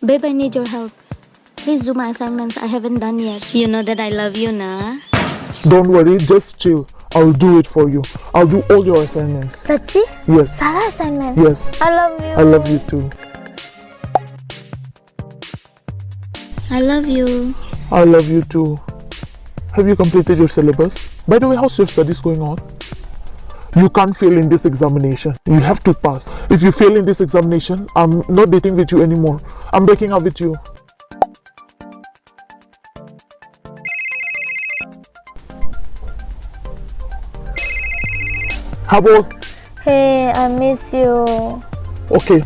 Babe, I need your help. Please do my assignments I haven't done yet. You know that I love you, na? Don't worry, just chill. I'll do it for you. I'll do all your assignments. Sachi? Yes. Sara assignments? Yes. I love you. I love you too. I love you. I love you too. Have you completed your syllabus? By the way, how's your studies going on? You can't fail in this examination. You have to pass. If you fail in this examination, I'm not dating with you anymore. I'm breaking up with you. Habo. Hey, I miss you. Okay.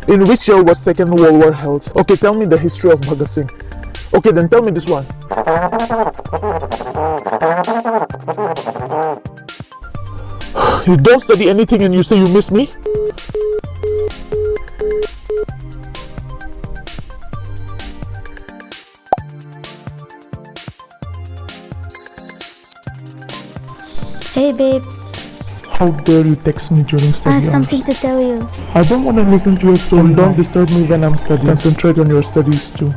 In which year was Second World War held? Okay, tell me the history of Bhagat Singh. Okay, then tell me this one. You don't study anything and you say you miss me? Hey, babe. How dare you text me during I study have hours? something to tell you. I don't want to listen to your story. And don't disturb me when I'm studying. Concentrate on your studies too.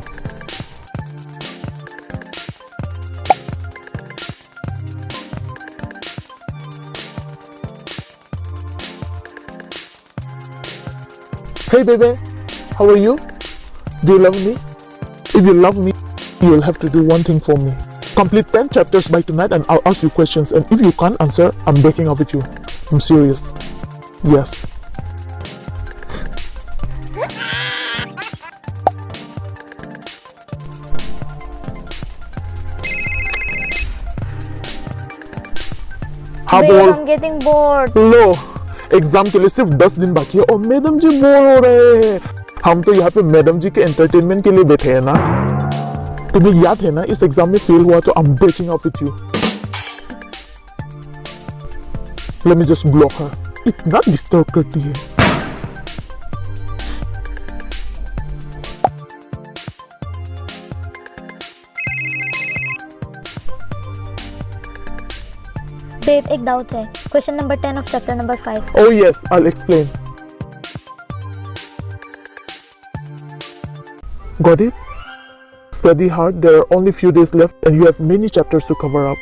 Hey baby, how are you? Do you love me? If you love me, you'll have to do one thing for me. Complete 10 chapters by tonight and I'll ask you questions, and if you can't answer, I'm breaking up with you. I'm serious. Yes. हाँ Babe, बोल. I'm getting bored. Low exam के लिए सिर्फ 10 दिन बाकी है और madam जी bore हो रहे हैं. हम तो यहाँ पे मैडम जी के एंटरटेनमेंट के लिए बैठे हैं ना. तुम्हें याद है ना इस एग्जाम में फेल हुआ तो I'm breaking up with you. Let me just block her. इतना डिस्टर्ब करती है. Babe, एक डाउट है. Question number 10 of chapter number 5. Oh yes, I'll explain. Got it? Study hard. There are only few days left and you have many chapters to cover up.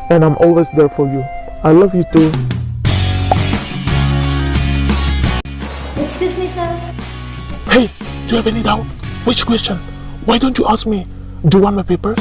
And I'm always there for you. I love you too. Excuse me, sir. Hey, do you have any doubt? Which question? Why don't you ask me? Do you want my papers?